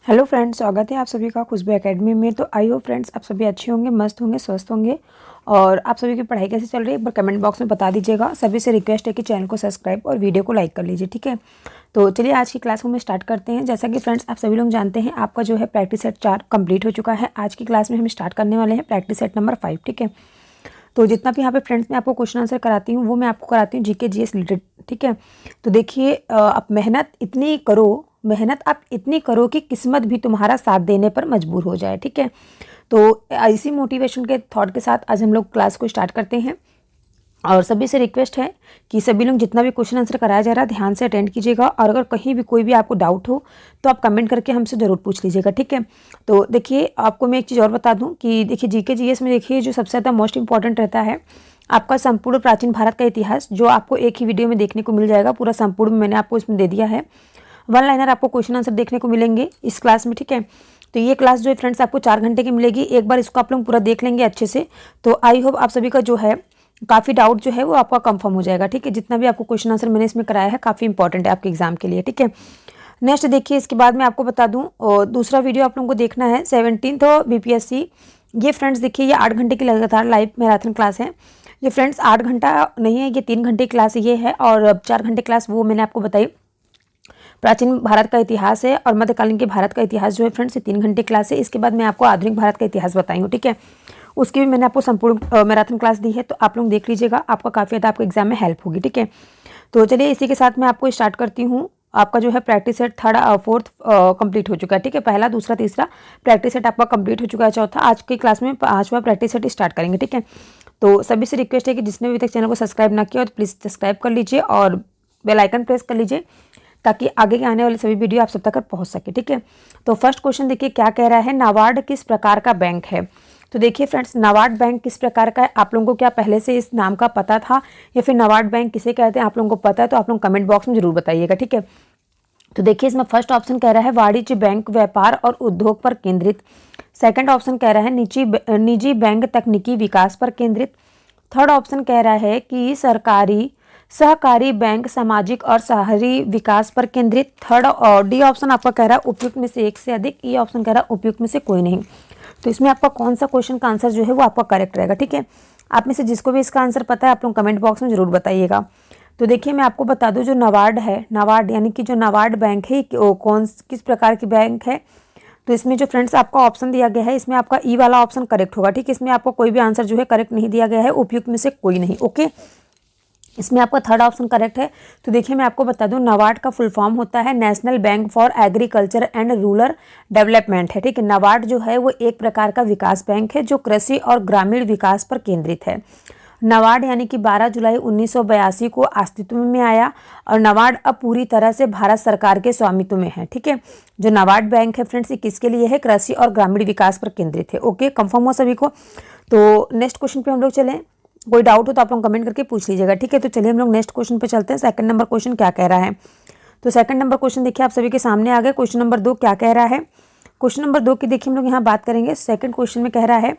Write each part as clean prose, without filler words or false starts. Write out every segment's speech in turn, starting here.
Hello friends, स्वागत है आप सभी का खुशबू एकेडमी में। तो आई होप फ्रेंड्स आप सभी अच्छे होंगे, मस्त होंगे, स्वस्थ होंगे। और आप सभी की पढ़ाई कैसे चल रही है एक बार कमेंट बॉक्स में बता दीजिएगा। सभी से रिक्वेस्ट है कि चैनल को सब्सक्राइब और वीडियो को लाइक कर लीजिए, ठीक है। तो चलिए आज की क्लास को हम स्टार्ट करते हैं। जैसा कि फ्रेंड्स आप सभी लोग जानते हैं, आपका जो है प्रैक्टिस सेट 4 कंप्लीट हो चुका है। आज की क्लास में हम स्टार्ट करने वाले हैं प्रैक्टिस सेट नंबर 5, ठीक है। तो जितना भी यहाँ पे फ्रेंड्स मैं आपको क्वेश्चन आंसर कराती हूँ वो मैं आपको कराती हूँ जीके जीएस रिलेटेड, ठीक है। तो देखिए आप मेहनत आप इतनी करो कि किस्मत भी तुम्हारा साथ देने पर मजबूर हो जाए, ठीक है। तो इसी मोटिवेशन के थॉट के साथ आज हम लोग क्लास को स्टार्ट करते हैं। और सभी से रिक्वेस्ट है कि सभी लोग जितना भी क्वेश्चन आंसर कराया जा रहा है ध्यान से अटेंड कीजिएगा। और अगर कहीं भी कोई भी आपको डाउट हो तो आप कमेंट करके हमसे ज़रूर पूछ लीजिएगा, ठीक है। तो देखिए आपको मैं एक चीज़ और बता दूं कि देखिए जीके जीएस में देखिए जो सबसे ज़्यादा मोस्ट इंपॉर्टेंट रहता है आपका संपूर्ण प्राचीन भारत का इतिहास, जो आपको एक ही वीडियो में देखने को मिल जाएगा। पूरा संपूर्ण मैंने आपको इसमें दे दिया है। वन लाइनर आपको क्वेश्चन आंसर देखने को मिलेंगे इस क्लास में, ठीक है। तो ये क्लास जो है फ्रेंड्स आपको 4 घंटे की मिलेगी। एक बार इसको आप लोग पूरा देख लेंगे अच्छे से तो आई होप आप सभी का जो है काफ़ी डाउट जो है वो आपका कंफर्म हो जाएगा, ठीक है। जितना भी आपको क्वेश्चन आंसर मैंने इसमें कराया है काफ़ी इंपॉर्टेंट है आपके एग्जाम के लिए, ठीक है। नेक्स्ट देखिए इसके बाद मैं आपको बता दूं और दूसरा वीडियो आप लोगों को देखना है 17th बीपीएससी। ये फ्रेंड्स देखिए ये 8 घंटे की लगातार लाइव मैराथन क्लास है। ये फ्रेंड्स 8 घंटा नहीं है, ये 3 घंटे क्लास ये है। और 4 घंटे क्लास वो मैंने आपको बताई प्राचीन भारत का इतिहास है। और मध्यकालीन के भारत का इतिहास जो है फ्रेंड्स ये 3 घंटे क्लास है। इसके बाद मैं आपको आधुनिक भारत का इतिहास बताई हूँ, ठीक है। उसकी भी मैंने आपको संपूर्ण मैराथन क्लास दी है, तो आप लोग देख लीजिएगा, आपका काफ़ी ज़्यादा आपको एग्जाम में हेल्प होगी, ठीक है। तो चलिए इसी के साथ मैं आपको स्टार्ट करती हूँ। आपका जो है practice set 3rd 4th complete हो चुका है, ठीक है। पहला, दूसरा, तीसरा प्रैक्टिस सेट आपका कंप्लीट हो चुका है। चौथा आज की क्लास में 5वां प्रैक्टिस सेट स्टार्ट करेंगे, ठीक है। तो सभी से रिक्वेस्ट है कि जिसने भी तक चैनल को सब्सक्राइब ना किया हो तो प्लीज़ सब्सक्राइब कर लीजिए और बेल आइकन प्रेस कर लीजिए ताकि आगे के आने वाले सभी वीडियो आप सब तक पहुंच सके, ठीक है। तो फर्स्ट क्वेश्चन देखिए क्या कह रहा है, नाबार्ड किस प्रकार का बैंक है। तो देखिए फ्रेंड्स नाबार्ड बैंक किस प्रकार का है, आप लोगों को क्या पहले से इस नाम का पता था या फिर नाबार्ड बैंक किसे कहते हैं आप लोगों को पता है तो आप लोग कमेंट बॉक्स में जरूर बताइएगा, ठीक है। तो देखिए इसमें फर्स्ट ऑप्शन कह रहा है वाणिज्य बैंक व्यापार और उद्योग पर केंद्रित। सेकंड ऑप्शन कह रहा है निजी बैंक तकनीकी विकास पर केंद्रित। थर्ड ऑप्शन कह रहा है कि सरकारी सहकारी बैंक सामाजिक और शहरी विकास पर केंद्रित। थर्ड और डी ऑप्शन आपका कह रहा है उपयुक्त में से एक से अधिक। ई ऑप्शन कह रहा है उपयुक्त में से कोई नहीं। तो इसमें आपका कौन सा क्वेश्चन का आंसर जो है वो आपका करेक्ट रहेगा, ठीक है। आप में से जिसको भी इसका आंसर पता है आप लोग कमेंट बॉक्स में जरूर बताइएगा। तो देखिए मैं आपको बता दूं जो नाबार्ड है, नाबार्ड यानी कि जो नाबार्ड बैंक है किस प्रकार की बैंक है। तो इसमें जो फ्रेंड्स आपका ऑप्शन दिया गया है इसमें आपका ई वाला ऑप्शन करेक्ट होगा, ठीक है। इसमें आपको कोई भी आंसर जो है करेक्ट नहीं दिया गया है, उपयुक्त में से कोई नहीं, ओके। इसमें आपका थर्ड ऑप्शन करेक्ट है। तो देखिए मैं आपको बता दूं नाबार्ड का फुल फॉर्म होता है national bank for agriculture and rural development है, ठीक है। नाबार्ड जो है वो एक प्रकार का विकास बैंक है जो कृषि और ग्रामीण विकास पर केंद्रित है। नाबार्ड यानी कि 12 जुलाई 1982 को अस्तित्व में आया और नाबार्ड अब पूरी तरह से भारत सरकार के स्वामित्व में है, ठीक है। जो नाबार्ड बैंक है फ्रेंड्स ये किसके लिए है, कृषि और ग्रामीण विकास पर केंद्रित है, ओके। कंफर्म हो सभी को। तो नेक्स्ट क्वेश्चन पे हम लोग चलें। कोई डाउट हो तो आप लोग कमेंट करके पूछ लीजिएगा, ठीक है। तो चलिए हम लोग नेक्स्ट क्वेश्चन पे चलते हैं। सेकंड नंबर क्वेश्चन क्या कह रहा है। तो सेकंड नंबर क्वेश्चन देखिए आप सभी के सामने आ गए। क्वेश्चन नंबर 2 क्या कह रहा है। क्वेश्चन नंबर 2 की देखिए हम लोग यहाँ बात करेंगे। सेकंड क्वेश्चन में कह रहा है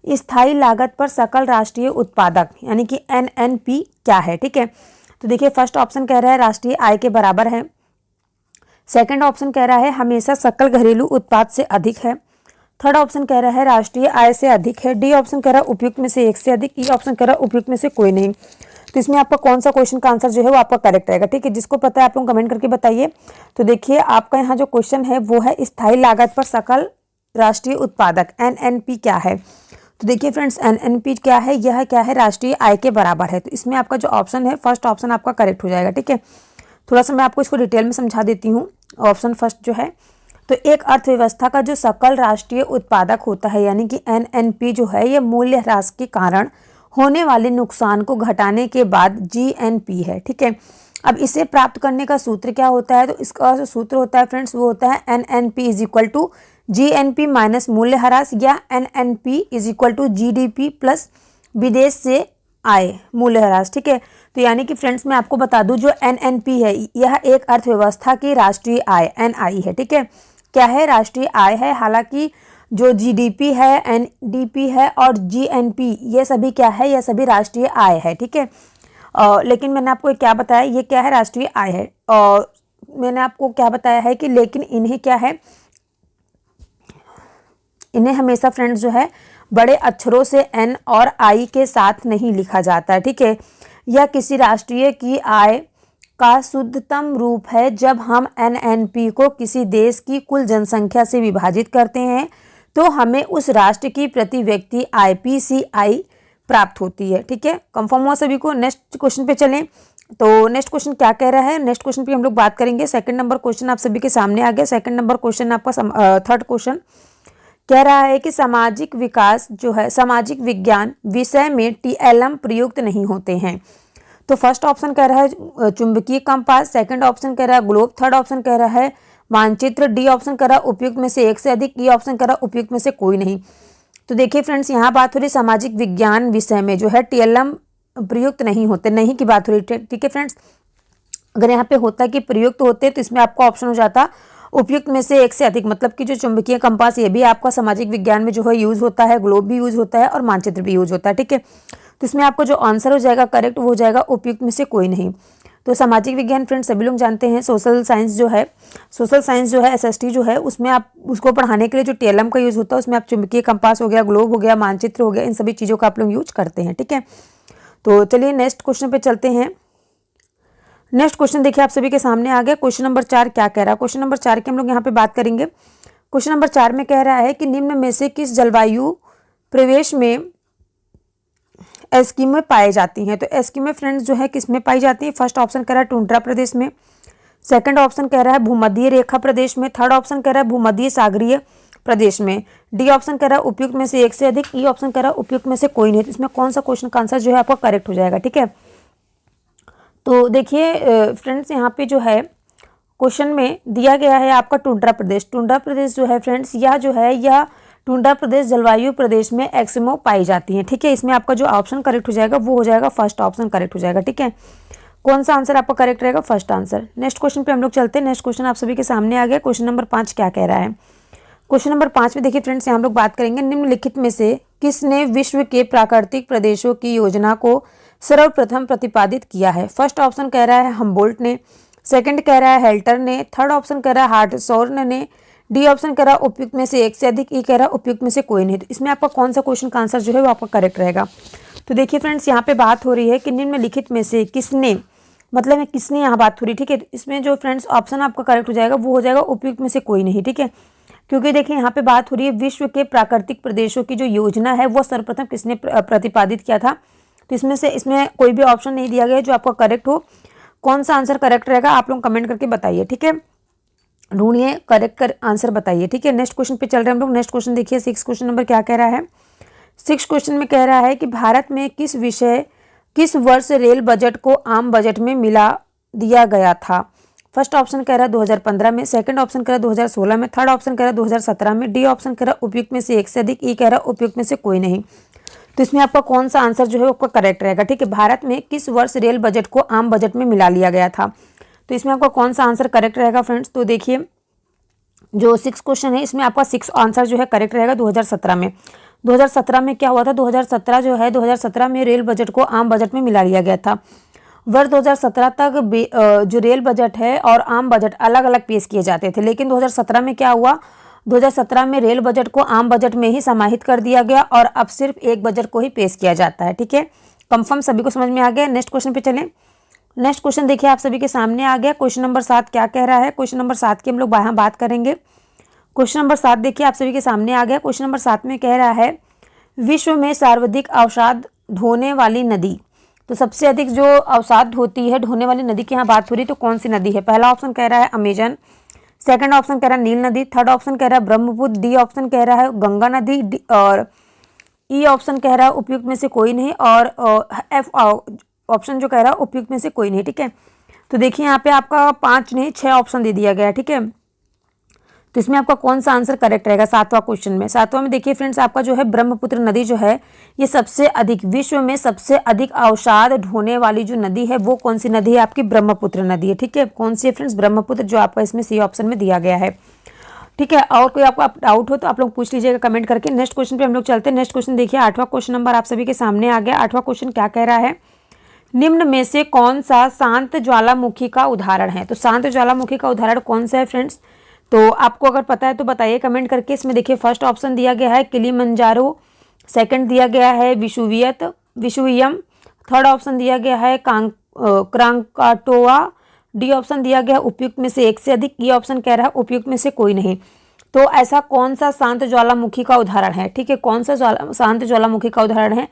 स्थायी लागत पर सकल राष्ट्रीय उत्पादक यानी कि एनएनपी क्या है, ठीक है। तो देखिए फर्स्ट ऑप्शन कह रहा है राष्ट्रीय आय के बराबर है। सेकंड ऑप्शन कह रहा है हमेशा सकल घरेलू उत्पाद से अधिक है। थर्ड ऑप्शन कह रहा है राष्ट्रीय आय से अधिक है। डी ऑप्शन कह रहा है उपयुक्त में से एक से अधिक। ई ऑप्शन कह रहा है उपयुक्त में से कोई नहीं। तो इसमें आपका कौन सा क्वेश्चन का आंसर जो है वो आपका करेक्ट रहेगा, ठीक है। जिसको पता है आप लोग कमेंट करके बताइए। तो देखिए आपका यहाँ जो क्वेश्चन है वो है स्थायी लागत पर सकल राष्ट्रीय उत्पादक एनएनपी क्या है। तो देखिए फ्रेंड्स एनएनपी क्या है, यह क्या है, राष्ट्रीय आय के बराबर है। तो इसमें आपका जो ऑप्शन है फर्स्ट ऑप्शन आपका करेक्ट हो जाएगा, ठीक है। थोड़ा सा मैं आपको इसको डिटेल में समझा देती हूँ। ऑप्शन फर्स्ट जो है तो एक अर्थव्यवस्था का जो सकल राष्ट्रीय उत्पादक होता है यानी कि एनएनपी जो है ये मूल्य ह्रास के कारण होने वाले नुकसान को घटाने के बाद जीएनपी है, ठीक है। अब इसे प्राप्त करने का सूत्र क्या होता है, तो इसका जो सूत्र होता है फ्रेंड्स वो होता है NNP is equal to GNP minus मूल्य ह्रास या NNP is equal to GDP plus विदेश से आय मूल्य ह्रास, ठीक है। तो यानी कि फ्रेंड्स मैं आपको बता दूं जो एनएनपी है यह एक अर्थव्यवस्था की राष्ट्रीय आय एनआई है, ठीक है। क्या है, राष्ट्रीय आय है। हालांकि जो जीडीपी है, एनडीपी है और जीएनपी ये सभी क्या है, यह सभी राष्ट्रीय आय है, ठीक है। लेकिन मैंने आपको क्या बताया, ये क्या है, राष्ट्रीय आय है। और मैंने आपको क्या बताया है कि लेकिन इन्हें क्या है, इन्हें हमेशा फ्रेंड्स जो है बड़े अक्षरों से एन और आई के साथ नहीं लिखा जाता है, ठीक है। यह किसी राष्ट्रीय की आय का शुद्धतम रूप है। जब हम एनएनपी को किसी देश की कुल जनसंख्या से विभाजित करते हैं तो हमें उस राष्ट्र की प्रति व्यक्ति आईपीसीआई प्राप्त होती है, ठीक है। कंफर्म हुआ सभी को। नेक्स्ट क्वेश्चन पे चलें। तो नेक्स्ट क्वेश्चन क्या कह रहा है, नेक्स्ट क्वेश्चन पे हम लोग बात करेंगे। सेकंड नंबर क्वेश्चन आप सभी के सामने आ गया। सेकंड नंबर क्वेश्चन आपका थर्ड क्वेश्चन कह रहा है कि सामाजिक विकास जो है सामाजिक विज्ञान विषय में टीएलएम प्रयुक्त नहीं होते हैं। तो फर्स्ट ऑप्शन कह रहा है चुंबकीय कंपास, सेकंड ऑप्शन कह रहा है ग्लोब, थर्ड ऑप्शन कह रहा है मानचित्र, डी ऑप्शन कह रहा है उपयुक्त में से एक से अधिक, ई ऑप्शन कह रहा है उपयुक्त में से कोई नहीं। तो देखिए फ्रेंड्स, यहाँ बात हो रही सामाजिक विज्ञान विषय में जो है टीएलएम प्रयुक्त नहीं होते, नहीं की बात हो रही, ठीक है फ्रेंड्स। अगर यहाँ पे होता कि प्रयुक्त होते तो इसमें आपका ऑप्शन हो जाता उपयुक्त में से एक से अधिक, मतलब कि जो चुंबकीय कंपास ये भी आपका सामाजिक विज्ञान में जो है यूज होता है, ग्लोब भी यूज होता है और मानचित्र भी यूज होता है, ठीक है। तो इसमें आपको जो आंसर हो जाएगा करेक्ट वो हो जाएगा उपयुक्त में से कोई नहीं। तो सामाजिक विज्ञान फ्रेंड्स सभी लोग जानते हैं, सोशल साइंस जो है एसएसटी जो है उसमें आप उसको पढ़ाने के लिए जो टीएलएम का यूज होता है उसमें आप चुंबकीय कंपास हो गया, ग्लोब हो गया, मानचित्र हो गया, इन सभी चीज़ों का आप लोग यूज करते हैं, ठीक है। तो चलिए नेक्स्ट क्वेश्चन पे चलते हैं। नेक्स्ट क्वेश्चन देखिए आप सभी के सामने आ गया। क्वेश्चन नंबर 4 क्या कह रहा है, क्वेश्चन नंबर 4 की हम लोग यहाँ पे बात करेंगे। क्वेश्चन नंबर 4 में कह रहा है कि निम्न में से किस जलवायु प्रवेश में एस्किमो पाए जाती हैं। तो एस्किमो फ्रेंड्स जो है किस में पाई जाती है, फर्स्ट ऑप्शन कह रहा है टुंड्रा प्रदेश में, सेकंड ऑप्शन कह रहा है भूमध्य रेखा प्रदेश में, थर्ड ऑप्शन कह रहा है भूमध्य सागरीय प्रदेश में, डी ऑप्शन कह रहा है उपयुक्त में से एक से अधिक, ई ऑप्शन कह रहा है उपयुक्त में से कोई नहीं। तो इसमें कौन सा क्वेश्चन का आंसर जो है आपका करेक्ट हो जाएगा, ठीक है। तो देखिए फ्रेंड्स यहाँ पे जो है क्वेश्चन में दिया गया है आपका टुंड्रा प्रदेश। टुंड्रा प्रदेश जो है फ्रेंड्स यह टुंड्रा प्रदेश जलवायु प्रदेश में एस्किमो पाई जाती हैं, ठीक है। इसमें आपका जो ऑप्शन करेक्ट हो जाएगा वो हो जाएगा फर्स्ट ऑप्शन करेक्ट हो जाएगा, ठीक है। कौन सा आंसर आपका करेक्ट रहेगा, फर्स्ट आंसर। नेक्स्ट क्वेश्चन पे हम लोग चलते हैं। नेक्स्ट क्वेश्चन आप सभी के सामने आ गया। क्वेश्चन नंबर 5 क्या कह रहा है, क्वेश्चन नंबर 5 में देखिए फ्रेंड्स यहाँ हम लोग बात करेंगे निम्नलिखित में से किसने विश्व के प्राकृतिक प्रदेशों की योजना को सर्वप्रथम प्रतिपादित किया है। फर्स्ट ऑप्शन कह रहा है हम्बोल्ट ने, सेकंड कह रहा है हेल्टर ने, थर्ड ऑप्शन कह रहा है हार्टशॉर्न ने, डी ऑप्शन कह रहा है उपयुक्त में से एक से अधिक, ई कह रहा है उपयुक्त में से कोई नहीं। तो इसमें आपका कौन सा क्वेश्चन का आंसर जो है वो आपका करेक्ट रहेगा। तो देखिए फ्रेंड्स यहाँ पे बात हो रही है कि निम्नलिखित में से किसने, मतलब किसने यहाँ बात हो रही है, ठीक है। इसमें जो फ्रेंड्स ऑप्शन आपका करेक्ट हो जाएगा वो हो जाएगा उपयुक्त में से कोई नहीं, ठीक है। क्योंकि देखिए यहाँ पे बात हो रही है विश्व के प्राकृतिक प्रदेशों की जो योजना है वो सर्वप्रथम किसने प्रतिपादित किया था। तो इसमें कोई भी ऑप्शन नहीं दिया गया जो आपका करेक्ट हो। कौन सा आंसर करेक्ट रहेगा आप लोग कमेंट करके बताइए, ठीक है। ढूंढिए करेक्ट आंसर बताइए, ठीक है। नेक्स्ट क्वेश्चन पे चल रहे हैं हम लोग। नेक्स्ट क्वेश्चन देखिए 6 क्वेश्चन नंबर क्या कह रहा है। 6 क्वेश्चन में कह रहा है कि भारत में किस वर्ष रेल बजट को आम बजट में मिला दिया गया था। फर्स्ट ऑप्शन कह रहा है 2015 में, सेकंड ऑप्शन कह रहा है 2016 में, थर्ड ऑप्शन कह रहा है 2017 में, डी ऑप्शन कह रहा है उपयुक्त में से एक से अधिक, ई कह रहा है उपयुक्त में से कोई नहीं। तो इसमें आपका कौन सा आंसर जो है आपका करेक्ट रहेगा, ठीक है। भारत में किस वर्ष रेल बजट को आम बजट में मिला लिया गया था। तो इसमें आपका कौन सा आंसर करेक्ट रहेगा फ्रेंड्स। तो देखिए जो 6 क्वेश्चन है इसमें आपका 6 आंसर जो है करेक्ट रहेगा 2017 में। 2017 में क्या हुआ था, 2017 में रेल बजट को आम बजट में मिला लिया गया था। वर्ष 2017 तक जो रेल बजट है और आम बजट अलग अलग पेश किए जाते थे, लेकिन 2017 में क्या हुआ, 2017 में रेल बजट को आम बजट में ही समाहित कर दिया गया और अब सिर्फ एक बजट को ही पेश किया जाता है, ठीक है। कंफर्म सभी को समझ में आ गया। नेक्स्ट क्वेश्चन पे चलें। नेक्स्ट क्वेश्चन देखिए आप सभी के सामने आ गया। क्वेश्चन नंबर 7 क्या कह रहा है, क्वेश्चन नंबर 7 की हम लोग यहाँ बात करेंगे। क्वेश्चन नंबर 7 देखिए आप सभी के सामने आ गया। क्वेश्चन नंबर 7 में कह रहा है विश्व में सर्वाधिक अवसाद ढोने वाली नदी। तो सबसे अधिक जो अवसाद होती है ढोने वाली नदी की यहाँ बात हो रही है, तो कौन सी नदी है। पहला ऑप्शन कह रहा है अमेजन, सेकंड ऑप्शन कह रहा है नील नदी, थर्ड ऑप्शन कह रहा है ब्रह्मपुत्र, डी ऑप्शन कह रहा है गंगा नदी और ई ऑप्शन कह रहा है उपयुक्त में से कोई नहीं और एफ ऑप्शन जो कह रहा है उपयुक्त में से कोई नहीं, ठीक है। तो देखिए यहाँ पे आपका 5 नहीं 6 ऑप्शन दे दिया गया, ठीक है। तो इसमें आपका कौन सा आंसर करेक्ट रहेगा 7वां क्वेश्चन में। 7वां में देखिए फ्रेंड्स आपका जो है ब्रह्मपुत्र नदी जो है ये सबसे अधिक विश्व में सबसे अधिक अवसाद ढोने वाली जो नदी है वो कौन सी नदी है, आपकी ब्रह्मपुत्र नदी है, ठीक है। कौन सी है फ्रेंड्स, ब्रह्मपुत्र, जो आपका इसमें सी ऑप्शन में दिया गया है, ठीक है। और कोई आपको डाउट हो तो आप लोग पूछ लीजिएगा कमेंट करके। नेक्स्ट क्वेश्चन पे हम लोग चलते हैं। नेक्स्ट क्वेश्चन देखिए 8वां क्वेश्चन नंबर आप सभी के सामने आ गया। 8वां क्वेश्चन क्या कह रहा है, निम्न में से कौन सा शांत ज्वालामुखी का उदाहरण है। तो शांत ज्वालामुखी का उदाहरण कौन सा है फ्रेंड्स, तो आपको अगर पता है तो बताइए कमेंट करके। इसमें देखिए फर्स्ट ऑप्शन दिया गया है किलिमंजारो, सेकंड दिया गया है विशुवियम, थर्ड ऑप्शन दिया गया है क्रांकाटोआ, डी ऑप्शन दिया गया उपयुक्त में से एक से अधिक, ये ऑप्शन कह रहा है उपयुक्त में से कोई नहीं। तो ऐसा कौन सा शांत ज्वालामुखी का उदाहरण है, ठीक है, कौन सा शांत ज्वालामुखी का उदाहरण है?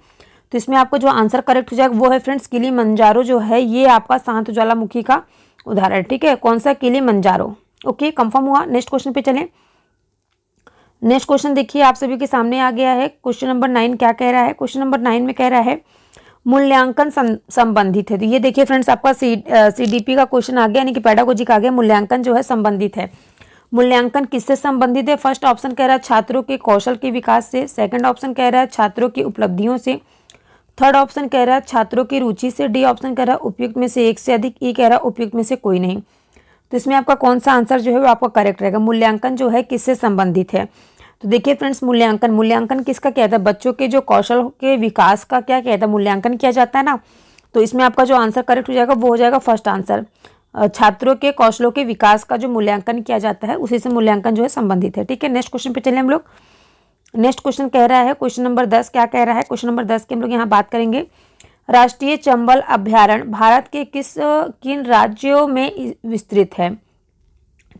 तो इसमें आपको जो आंसर करेक्ट हो जाएगा वो है फ्रेंड्स किलिमंजारो जो है ये आपका शांत ज्वालामुखी का उदाहरण, ठीक है, कौन सा? किलिमंजारो। ओके, कंफर्म हुआ। नेक्स्ट क्वेश्चन पे चलें। नेक्स्ट क्वेश्चन देखिए आप सभी के सामने आ गया है। क्वेश्चन नंबर 9 क्या कह रहा है? क्वेश्चन नंबर 9 में कह रहा है मूल्यांकन संबंधित है। तो ये देखिए फ्रेंड्स आपका CDP का क्वेश्चन आ गया, यानी कि पेडागोजी का आ गया। मूल्यांकन जो है संबंधित है। मूल्यांकन किससे संबंधित है? फर्स्ट ऑप्शन कह रहा है छात्रों के कौशल के विकास से, सेकंड ऑप्शन कह रहा है छात्रों की उपलब्धियों से, थर्ड ऑप्शन कह रहा है छात्रों की रुचि से, डी ऑप्शन कह रहा है उपयुक्त में से एक से अधिक, ई कह रहा है उपयुक्त में से कोई नहीं। तो इसमें आपका कौन सा आंसर जो है वो आपका करेक्ट रहेगा? मूल्यांकन जो है किससे संबंधित है? तो देखिए फ्रेंड्स मूल्यांकन किसका कहता है? बच्चों के जो कौशल के विकास का क्या कहता है? मूल्यांकन किया जाता है ना। तो इसमें आपका जो आंसर करेक्ट हो जाएगा वो हो जाएगा फर्स्ट आंसर। छात्रों के कौशलों के विकास का जो मूल्यांकन किया जाता है उसी से मूल्यांकन जो है संबंधित है, ठीक है। नेक्स्ट क्वेश्चन पे चले हम लोग। नेक्स्ट क्वेश्चन कह रहा है क्वेश्चन नंबर 10 क्या कह रहा है? क्वेश्चन नंबर 10 की हम लोग यहाँ बात करेंगे। राष्ट्रीय चंबल अभ्यारण्य भारत के किन राज्यों में विस्तृत है,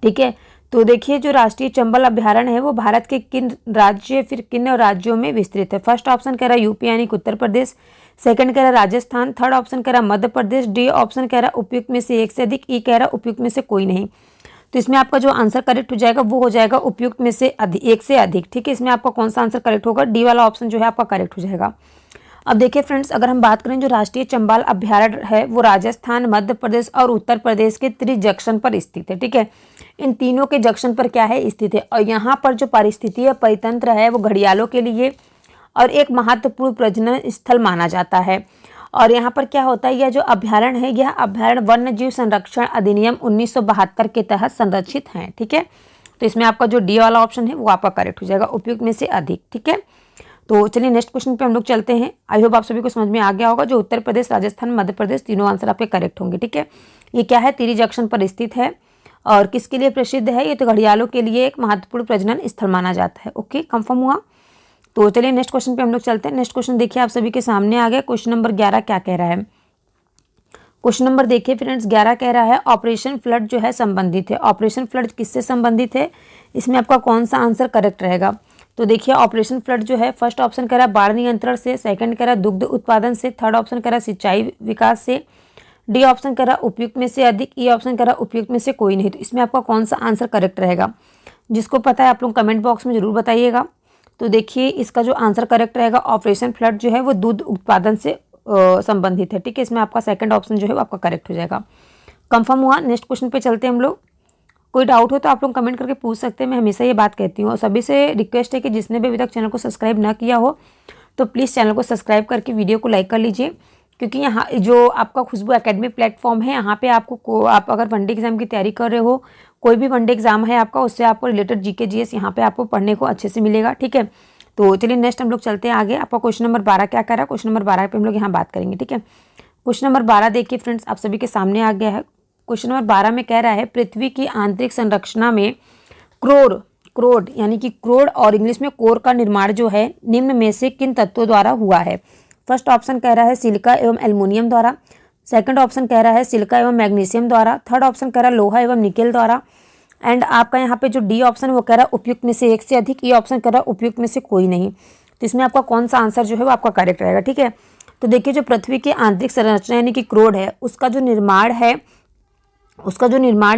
ठीक है। तो देखिए जो राष्ट्रीय चंबल अभ्यारण्य है वो भारत के किन राज्यों में विस्तृत है? फर्स्ट ऑप्शन कह रहा है यूपी यानी कि उत्तर प्रदेश, सेकंड कह रहा है राजस्थान, थर्ड ऑप्शन कह रहा है मध्य प्रदेश, डी ऑप्शन कह रहा है उपयुक्त में से एक से अधिक, ई कह रहा है उपयुक्त में से कोई नहीं। तो इसमें आपका जो आंसर करेक्ट हो जाएगा वो हो जाएगा उपयुक्त में से एक से अधिक, ठीक है। इसमें आपका कौन सा आंसर करेक्ट होगा? डी वाला ऑप्शन जो है आपका करेक्ट हो जाएगा। अब देखिए फ्रेंड्स अगर हम बात करें जो राष्ट्रीय चंबल अभ्यारण्य है वो राजस्थान, मध्य प्रदेश और उत्तर प्रदेश के त्रिजंक्शन पर स्थित है, ठीक है। इन तीनों के जंक्शन पर क्या है? स्थित है। और यहाँ पर जो पारिस्थितिकीय परितंत्र है वो घड़ियालों के लिए और एक महत्वपूर्ण प्रजनन स्थल माना जाता है। और यहाँ पर क्या होता है, यह जो अभ्यारण्य है यह अभ्यारण्य वन्य जीव संरक्षण अधिनियम 1972 के तहत संरक्षित हैं, ठीक है। तो इसमें आपका जो डी वाला ऑप्शन है वो आपका करेक्ट हो जाएगा, उपयुक्त में से अधिक, ठीक है। तो चलिए नेक्स्ट क्वेश्चन पे हम लोग चलते हैं। आई होप आप सभी को समझ में आ गया होगा। जो उत्तर प्रदेश, राजस्थान, मध्य प्रदेश तीनों आंसर आपके करेक्ट होंगे, ठीक है। ये क्या है? तिरी जंक्शन पर स्थित है। और किसके लिए प्रसिद्ध है? ये तो घड़ियालों के लिए एक महत्वपूर्ण प्रजनन स्थल माना जाता है। ओके, कंफर्म हुआ। तो चलिए नेक्स्ट क्वेश्चन पे हम लोग चलते हैं। नेक्स्ट क्वेश्चन देखिए आप सभी के सामने आ गया। क्वेश्चन नंबर 11 क्या कह रहा है? क्वेश्चन नंबर देखिए फ्रेंड्स 11 कह रहा है ऑपरेशन फ्लड जो है संबंधित है। ऑपरेशन फ्लड किससे संबंधित है? इसमें आपका कौन सा आंसर करेक्ट रहेगा? तो देखिए ऑपरेशन फ्लड जो है फर्स्ट ऑप्शन कह रहा है बाढ़ नियंत्रण से, सेकंड कह रहा है दुग्ध उत्पादन से, थर्ड ऑप्शन कह रहा है सिंचाई विकास से, डी ऑप्शन कह रहा है उपयुक्त में से अधिक, ई ऑप्शन कह रहा है उपयुक्त में से कोई नहीं। तो इसमें आपका कौन सा आंसर करेक्ट रहेगा? जिसको पता है आप लोग कमेंट बॉक्स में जरूर बताइएगा। तो देखिए इसका जो आंसर करेक्ट रहेगा ऑपरेशन फ्लड जो है वो दूध उत्पादन से संबंधित है, ठीक है। इसमें आपका सेकंड ऑप्शन जो है वो आपका करेक्ट हो जाएगा। कंफर्म हुआ। नेक्स्ट क्वेश्चन पे चलते हैं हम लोग। कोई डाउट हो तो आप लोग कमेंट करके पूछ सकते हैं, मैं हमेशा ये बात कहती हूँ। और सभी से रिक्वेस्ट है कि जिसने भी अभी तक चैनल को सब्सक्राइब ना किया हो तो प्लीज़ चैनल को सब्सक्राइब करके वीडियो को लाइक कर लीजिए, क्योंकि यहाँ जो आपका खुशबू एकेडमी प्लेटफॉर्म है यहाँ पे आपको आप अगर वनडे एग्जाम की तैयारी कर रहे हो, कोई भी वनडे एग्जाम है आपका, उससे आपको रिलेटेड जीके जीएस यहाँ पे आपको पढ़ने को अच्छे से मिलेगा, ठीक है। तो चलिए नेक्स्ट हम लोग चलते हैं आगे। आपका क्वेश्चन नंबर 12 क्या कर रहा है? क्वेश्चन नंबर 12 पे हम लोग यहाँ बात करेंगे, ठीक है। क्वेश्चन नंबर 12 देखिए फ्रेंड्स आप सभी के सामने आ गया है। क्वेश्चन नंबर 12 में कह रहा है पृथ्वी की आंतरिक संरचना में क्रोड यानी कि क्रोड और इंग्लिश में कोर का निर्माण जो है निम्न में से किन तत्वों द्वारा हुआ है? फर्स्ट ऑप्शन कह रहा है सिलिका एवं एल्युमिनियम द्वारा, सेकंड ऑप्शन कह रहा है सिलिका एवं मैग्नीशियम द्वारा, थर्ड ऑप्शन कह रहा है लोहा एवं निकेल द्वारा, एंड आपका यहाँ पे जो डी ऑप्शन वो कह रहा है उपयुक्त में से एक से अधिक, ये ऑप्शन कह रहा है उपयुक्त में से कोई नहीं। तो इसमें आपका कौन सा आंसर जो है वो आपका करेक्ट रहेगा, ठीक है। तो देखिए जो पृथ्वी की आंतरिक संरचना यानी कि क्रोड है उसका जो निर्माण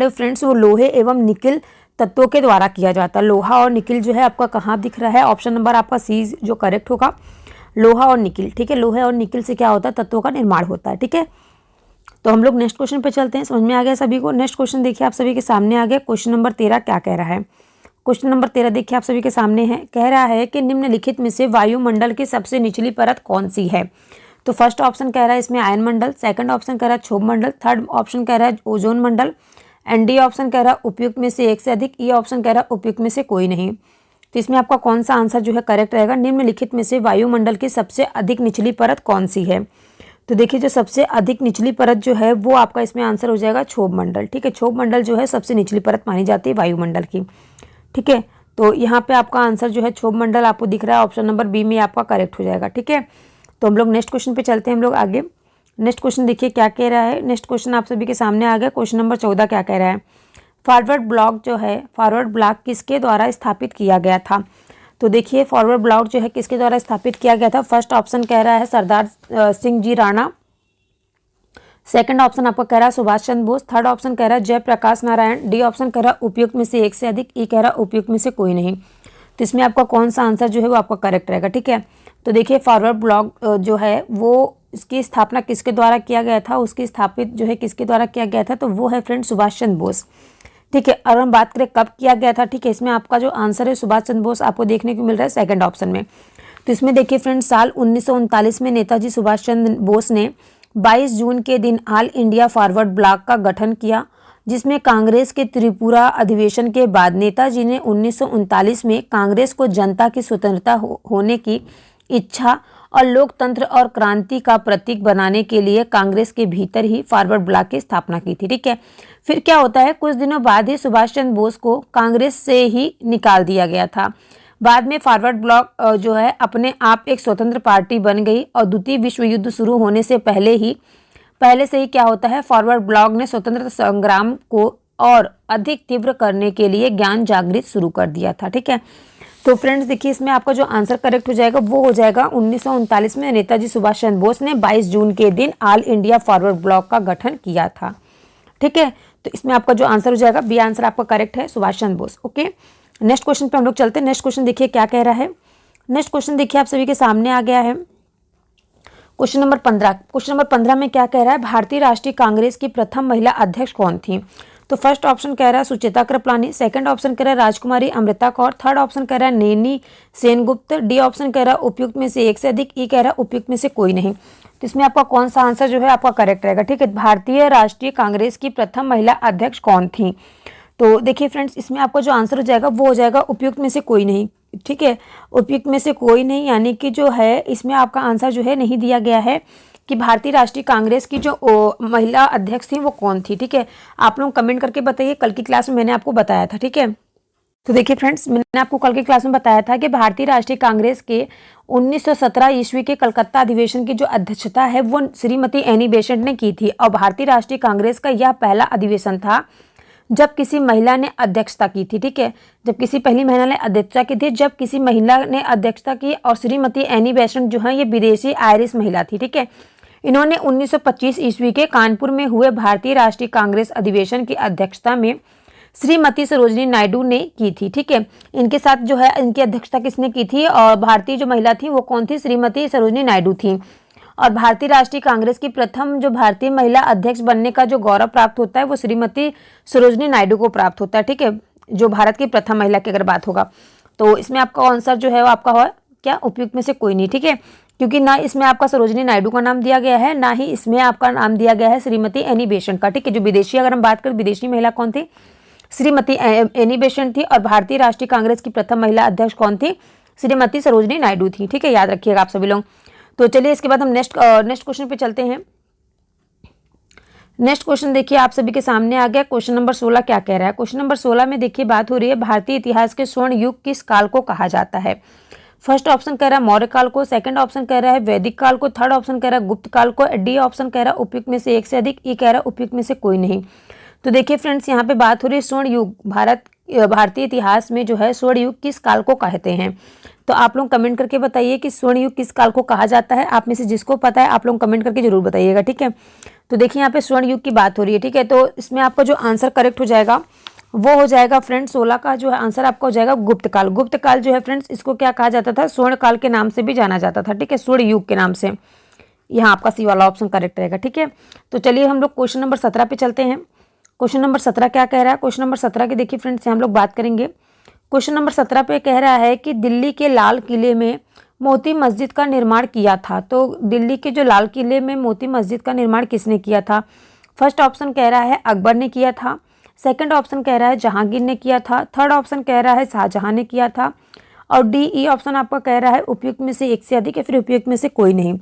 है फ्रेंड्स वो लोहे एवं निकिल तत्वों के द्वारा किया जाता है। लोहा और निकिल जो है आपका कहाँ दिख रहा है? ऑप्शन नंबर आपका सी जो करेक्ट होगा, लोहा और निकिल, ठीक है। लोहे और निकिल से क्या होता है? तत्वों का निर्माण होता है, ठीक है। तो हम लोग नेक्स्ट क्वेश्चन पे चलते हैं। समझ में आ गया सभी को? नेक्स्ट क्वेश्चन देखिए आप सभी के सामने आ गया। क्वेश्चन नंबर 13 क्या कह रहा है? क्वेश्चन नंबर 13 देखिए आप सभी के सामने है। कह रहा है कि निम्नलिखित में से वायुमंडल की सबसे निचली परत कौन सी है? तो फर्स्ट ऑप्शन कह रहा है इसमें आयन मंडल, सेकंड ऑप्शन कह रहा है क्षोभ मंडल, थर्ड ऑप्शन कह रहा है ozone Mandal, and D option कह रहा है उपयुक्त में से एक से अधिक, ई ऑप्शन कह रहा है उपयुक्त में से कोई नहीं। तो इसमें आपका कौन सा आंसर जो है करेक्ट रहेगा? निम्नलिखित में से वायुमंडल की सबसे अधिक निचली परत कौन सी है? तो देखिए जो सबसे अधिक निचली परत जो है वो आपका इसमें आंसर हो जाएगा क्षोभ मंडल। ठीक है, क्षोभ मंडल जो है सबसे निचली परत मानी जाती है वायुमंडल की। ठीक है, तो यहाँ पे आपका आंसर जो है क्षोभ मंडल आपको दिख रहा है, ऑप्शन नंबर बी में आपका करेक्ट हो जाएगा। ठीक है, तो हम लोग नेक्स्ट क्वेश्चन पे चलते हैं हम लोग आगे। नेक्स्ट क्वेश्चन देखिए क्या कह रहा है। नेक्स्ट क्वेश्चन आप सभी के सामने आ गया। क्वेश्चन नंबर 14 क्या कह रहा है। फॉरवर्ड ब्लॉक जो है, फॉरवर्ड ब्लॉक किसके द्वारा स्थापित किया गया था। तो देखिए फॉरवर्ड ब्लॉक जो है किसके द्वारा स्थापित किया गया था। फर्स्ट ऑप्शन कह रहा है सरदार सिंह जी राणा, सेकंड ऑप्शन आपका कह रहा है सुभाष चंद्र बोस, थर्ड ऑप्शन कह रहा है जयप्रकाश नारायण, डी ऑप्शन कह रहा है उपयुक्त में से एक से अधिक, ई कह रहा है उपयुक्त में से कोई नहीं। तो इसमें आपका कौन सा आंसर जो है वो आपका करेक्ट रहेगा। ठीक है, तो देखिए फॉरवर्ड ब्लॉक जो है वो इसकी स्थापना किसके द्वारा किया गया था, उसकी स्थापित जो है किसके द्वारा किया गया था, तो वो है फ्रेंड सुभाष चंद्र बोस। ठीक है, और हम बात करें कब किया गया था। ठीक है, इसमें आपका जो आंसर है सुभाष चंद्र बोस आपको देखने को मिल रहा है सेकंड ऑप्शन में। तो इसमें देखिए फ्रेंड साल 1939 में नेताजी सुभाष चंद्र बोस ने 22 जून के दिन ऑल इंडिया फॉरवर्ड ब्लॉक का गठन किया, जिसमें कांग्रेस के त्रिपुरा अधिवेशन के बाद नेताजी ने 1939 में कांग्रेस को जनता की स्वतंत्रता होने की इच्छा और लोकतंत्र और क्रांति का प्रतीक बनाने के लिए कांग्रेस के भीतर ही फॉरवर्ड ब्लॉक की स्थापना की थी। ठीक है, फिर क्या होता है, कुछ दिनों बाद ही सुभाष चंद्र बोस को कांग्रेस से ही निकाल दिया गया था। बाद में फॉरवर्ड ब्लॉक जो है अपने आप एक स्वतंत्र पार्टी बन गई और द्वितीय विश्व युद्ध शुरू होने से पहले से ही क्या होता है, फॉरवर्ड ब्लॉक ने स्वतंत्रता संग्राम को और अधिक तीव्र करने के लिए ज्ञान जागृत शुरू कर दिया था। ठीक है, तो फ्रेंड्स देखिए इसमें आपका जो आंसर करेक्ट हो जाएगा वो हो जाएगा 1939 में नेताजी सुभाष चंद्र बोस ने 22 जून के दिन ऑल इंडिया फॉरवर्ड ब्लॉक का गठन किया था। ठीक है, तो इसमें आपका जो आंसर हो जाएगा बी आंसर आपका करेक्ट है, Subhash Chandra Bose. Okay, next question पे हम लोग चलते हैं। नेक्स्ट क्वेश्चन देखिए क्या कह रहा है। नेक्स्ट क्वेश्चन देखिए आप सभी के सामने आ गया है। Question number 15। क्वेश्चन नंबर 15 में क्या कह रहा है, भारतीय राष्ट्रीय कांग्रेस की प्रथम महिला अध्यक्ष कौन थी। तो फर्स्ट ऑप्शन कह रहा है सुचेता कृपलानी, सेकंड ऑप्शन कह रहा है राजकुमारी अमृता कौर, थर्ड ऑप्शन कह रहा है नैनी सेनगुप्त, डी ऑप्शन कह रहा है उपयुक्त में से एक से अधिक, ई कह रहा है उपयुक्त में से कोई नहीं। तो इसमें आपका कौन सा आंसर जो है आपका करेक्ट रहेगा। ठीक है, भारतीय राष्ट्रीय कांग्रेस की प्रथम महिला अध्यक्ष कौन थी। तो देखिए फ्रेंड्स इसमें आपका जो आंसर हो जाएगा वो हो जाएगा उपयुक्त में से कोई नहीं। ठीक है, उपयुक्त में से कोई नहीं यानी कि जो है इसमें आपका आंसर जो है नहीं दिया गया है कि भारतीय राष्ट्रीय कांग्रेस की जो महिला अध्यक्ष थी वो कौन थी। ठीक है, आप लोग कमेंट करके बताइए, कल की क्लास में मैंने आपको बताया था। ठीक है, तो देखिए फ्रेंड्स मैंने आपको कल की क्लास में बताया था कि भारतीय राष्ट्रीय कांग्रेस के 1917 ईस्वी के कलकत्ता अधिवेशन की जो अध्यक्षता है वो श्रीमती एनी बेसेंट ने की थी और भारतीय राष्ट्रीय कांग्रेस का यह पहला अधिवेशन था जब किसी महिला ने अध्यक्षता की थी। ठीक है, जब किसी पहली महिला ने अध्यक्षता की थी, जब किसी महिला ने अध्यक्षता की, और श्रीमती एनी बेसेंट जो है ये विदेशी आयरिश महिला थी। ठीक है, इन्होंने 1925 ईस्वी के कानपुर में हुए भारतीय राष्ट्रीय कांग्रेस अधिवेशन की अध्यक्षता में श्रीमती सरोजिनी नायडू ने की थी। ठीक है, इनके साथ जो है इनकी अध्यक्षता किसने की थी और भारतीय जो महिला थी वो कौन थी, श्रीमती सरोजिनी नायडू थी। और भारतीय राष्ट्रीय कांग्रेस की प्रथम जो भारतीय महिला अध्यक्ष बनने का जो गौरव प्राप्त होता है वो श्रीमती सरोजिनी नायडू को प्राप्त होता है। ठीक है, जो भारत की प्रथम महिला की अगर बात होगा तो इसमें आपका आंसर जो है वो आपका हो क्या, उपयुक्त में से कोई नहीं। ठीक है, क्योंकि ना इसमें आपका सरोजिनी नायडू का नाम दिया गया है, ना ही इसमें आपका नाम दिया गया है श्रीमती एनी बेसेंट का। ठीक है, जो विदेशी अगर हम बात करें विदेशी महिला कौन थी, श्रीमती एनी बेसेंट थी, और भारतीय राष्ट्रीय कांग्रेस की प्रथम महिला अध्यक्ष कौन थी, श्रीमती सरोजिनी नायडू थी। ठीक है, याद रखिएगा आप सभी लोग। तो चलिए इसके बाद हम नेक्स्ट क्वेश्चन पे चलते हैं। नेक्स्ट क्वेश्चन देखिए आप सभी के सामने आ गया। क्वेश्चन नंबर 16 क्या कह रहा है। क्वेश्चन नंबर 16 में देखिए बात हो रही है भारतीय इतिहास के स्वर्ण युग किस काल को कहा जाता है। फर्स्ट ऑप्शन कह रहा है मौर्य काल को, सेकंड ऑप्शन कह रहा है वैदिक काल को, थर्ड ऑप्शन कह रहा है गुप्त काल को, डी ऑप्शन कह रहा है उपयुक्त में से एक से अधिक, ई कह रहा है उपयुक्त में से कोई नहीं। तो देखिए फ्रेंड्स यहाँ पे बात हो रही है स्वर्ण युग, भारतीय इतिहास में जो है स्वर्ण युग किस काल को कहते हैं। तो आप लोग कमेंट करके बताइए कि स्वर्ण युग किस काल को कहा जाता है। आप में से जिसको पता है आप लोग कमेंट करके जरूर बताइएगा। ठीक है, तो देखिए यहाँ पे स्वर्ण युग की बात हो रही है। ठीक है, तो इसमें आपका जो आंसर करेक्ट हो जाएगा वो हो जाएगा फ्रेंड्स 16 का जो है आंसर आपका हो जाएगा गुप्त काल। गुप्त काल जो है फ्रेंड्स इसको क्या कहा जाता था, स्वर्ण काल के नाम से भी जाना जाता था। ठीक है, स्वर्ण युग के नाम से। यहाँ आपका सी वाला ऑप्शन करेक्ट रहेगा। ठीक है, तो चलिए हम लोग क्वेश्चन नंबर 17 पे चलते हैं। क्वेश्चन नंबर 17 क्या कह रहा है। क्वेश्चन नंबर 17 की देखिए फ्रेंड्स हम लोग बात करेंगे। क्वेश्चन नंबर 17 पे कह रहा है कि दिल्ली के लाल किले में मोती मस्जिद का निर्माण किया था। तो दिल्ली के जो लाल किले में मोती मस्जिद का निर्माण किसने किया था। फर्स्ट ऑप्शन कह रहा है अकबर ने किया था, सेकंड ऑप्शन कह रहा है जहांगीर ने किया था, थर्ड ऑप्शन कह रहा है शाहजहां ने किया था, और डी ई ऑप्शन आपका कह रहा है उपयुक्त में से एक से अधिक या फिर उपयुक्त में से कोई नहीं।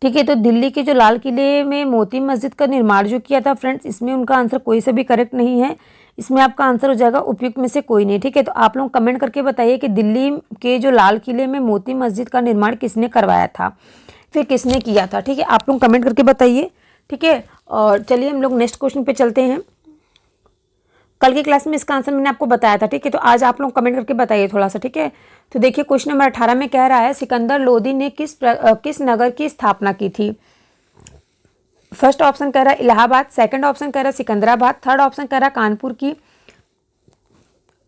ठीक है। तो दिल्ली के जो लाल किले में मोती मस्जिद का निर्माण जो किया था फ्रेंड्स, इसमें उनका आंसर कोई से भी करेक्ट नहीं है। इसमें आपका आंसर हो जाएगा उपयुक्त में से कोई नहीं। ठीक है। तो आप लोग कमेंट करके बताइए कि दिल्ली के जो लाल किले में मोती मस्जिद का निर्माण किसने करवाया था, फिर किसने किया था। ठीक है, आप लोग कमेंट करके बताइए। ठीक है, और चलिए हम लोग नेक्स्ट क्वेश्चन पे चलते हैं। कल की क्लास में इसका आंसर मैंने आपको बताया था। ठीक है, तो आज आप लोग कमेंट करके बताइए थोड़ा सा। ठीक है, तो देखिए क्वेश्चन नंबर 18 में कह रहा है सिकंदर लोदी ने किस नगर की स्थापना की थी। फर्स्ट ऑप्शन कह रहा है इलाहाबाद, सेकंड ऑप्शन कह रहा है सिकंदराबाद, थर्ड ऑप्शन कह रहा है कानपुर की,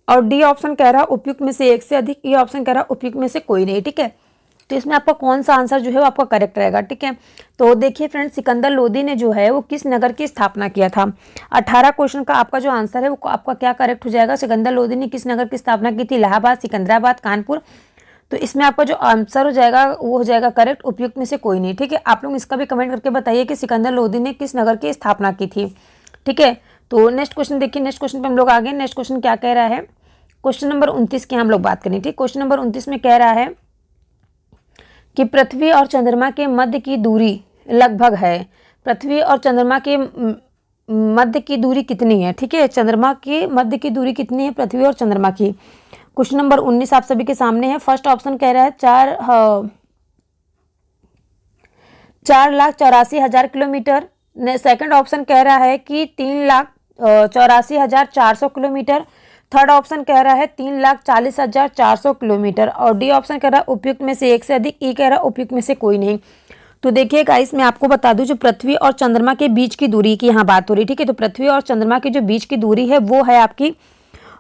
और डी ऑप्शन कह रहा है उपयुक्त में से एक से अधिक, ई ऑप्शन कह रहा है उपयुक्त में से कोई नहीं। ठीक है, तो इसमें आपका कौन सा आंसर जो है वो आपका करेक्ट रहेगा। ठीक है, तो देखिए फ्रेंड्स, सिकंदर लोदी ने जो है वो किस नगर की स्थापना किया था। 18 क्वेश्चन का आपका जो आंसर है वो आपका क्या करेक्ट हो जाएगा। सिकंदर लोदी ने किस नगर की स्थापना की थी, इलाहाबाद, सिकंदराबाद, कानपुर। तो इसमें आपका जो आंसर हो जाएगा वो हो जाएगा करेक्ट, उपयुक्त में से कोई नहीं। ठीक है, आप लोग इसका भी कमेंट करके बताइए कि सिकंदर लोदी ने किस नगर की स्थापना की थी। ठीक है, तो नेक्स्ट क्वेश्चन देखिए, नेक्स्ट क्वेश्चन पे हम लोग आगे। नेक्स्ट क्वेश्चन क्या कह रहा है, क्वेश्चन नंबर 29 की हम लोग बात करें। ठीक, क्वेश्चन नंबर 29 में कह रहा है कि पृथ्वी और चंद्रमा के मध्य की दूरी लगभग है। पृथ्वी और चंद्रमा के मध्य की दूरी कितनी है। ठीक है, चंद्रमा के मध्य की दूरी कितनी है पृथ्वी और चंद्रमा की। क्वेश्चन नंबर 19 आप सभी के सामने है। फर्स्ट ऑप्शन कह रहा है 4,84,000 किलोमीटर। सेकंड ऑप्शन कह रहा है कि 3,84,400 किलोमीटर। थर्ड ऑप्शन कह रहा है 3,40,400 किलोमीटर, और डी ऑप्शन कह रहा है उपयुक्त में से एक से अधिक, ई कह रहा है उपयुक्त में से कोई नहीं। तो देखिए गाइस, मैं आपको बता दूं जो पृथ्वी और चंद्रमा के बीच की दूरी की यहाँ बात हो रही है। ठीक है, तो पृथ्वी और चंद्रमा की जो बीच की दूरी है वो है आपकी,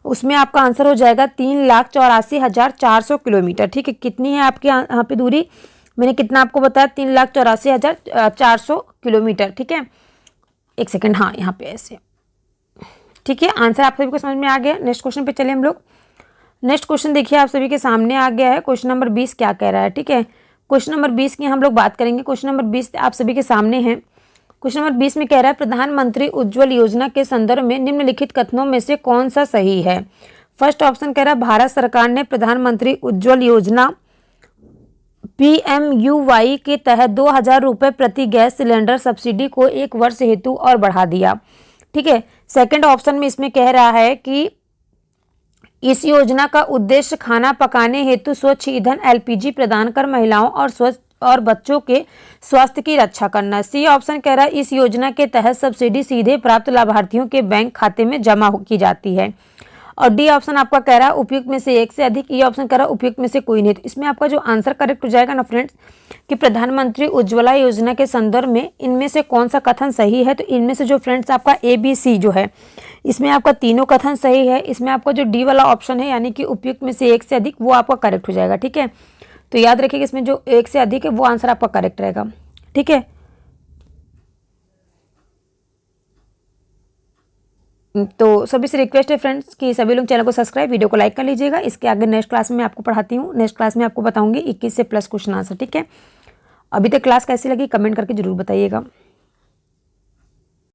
उसमें आपका आंसर हो जाएगा 3,84,400 किलोमीटर। ठीक है, कितनी है आपकी यहाँ पे दूरी, मैंने कितना आपको बताया, 3,84,400 किलोमीटर। ठीक है, एक सेकेंड, हाँ यहाँ पे ऐसे। ठीक है, आंसर आप सभी को समझ में आ गया। नेक्स्ट क्वेश्चन पे चले हम लोग। नेक्स्ट क्वेश्चन देखिए आप सभी के सामने आ गया है। क्वेश्चन नंबर 20 क्या कह रहा है। ठीक है, क्वेश्चन नंबर 20 की हम लोग बात करेंगे। क्वेश्चन नंबर 20 आप सभी के सामने है। क्वेश्चन नंबर 20 में कह रहा है प्रधानमंत्री उज्ज्वल योजना के संदर्भ में निम्नलिखित कथनों में से कौन सा सही है। फर्स्ट ऑप्शन कह रहा है भारत सरकार ने प्रधानमंत्री उज्ज्वल योजना PMUY के तहत 2,000 रुपये प्रति गैस सिलेंडर सब्सिडी को 1 वर्ष हेतु और बढ़ा दिया। ठीक है, सेकंड ऑप्शन में इसमें कह रहा है कि इस योजना का उद्देश्य खाना पकाने हेतु स्वच्छ ईंधन LPG प्रदान कर महिलाओं और बच्चों के स्वास्थ्य की रक्षा करना। सी ऑप्शन कह रहा है इस योजना के तहत सब्सिडी सीधे प्राप्त लाभार्थियों के बैंक खाते में जमा की जाती है, और डी ऑप्शन आपका कह रहा है उपयुक्त में से एक से अधिक, ई ऑप्शन कह रहा है उपयुक्त में से कोई नहीं। तो इसमें आपका जो आंसर करेक्ट हो जाएगा ना फ्रेंड्स, कि प्रधानमंत्री उज्ज्वला योजना के संदर्भ में इनमें से कौन सा कथन सही है। तो इनमें से जो फ्रेंड्स आपका ABC जो है, इसमें आपका तीनों कथन सही है। इसमें आपका जो डी वाला ऑप्शन है यानी कि उपयुक्त में से एक से अधिक, वो आपका करेक्ट हो जाएगा। ठीक है, तो याद रखिए इसमें जो एक से अधिक है वो आंसर आपका करेक्ट रहेगा। ठीक है, तो सभी से रिक्वेस्ट है फ्रेंड्स कि सभी लोग चैनल को सब्सक्राइब, वीडियो को लाइक कर लीजिएगा। इसके आगे नेक्स्ट क्लास में मैं आपको पढ़ाती हूँ। नेक्स्ट क्लास में आपको बताऊंगी 21 से प्लस क्वेश्चन आंसर। ठीक है, अभी तक क्लास कैसी लगी कमेंट करके जरूर बताइएगा।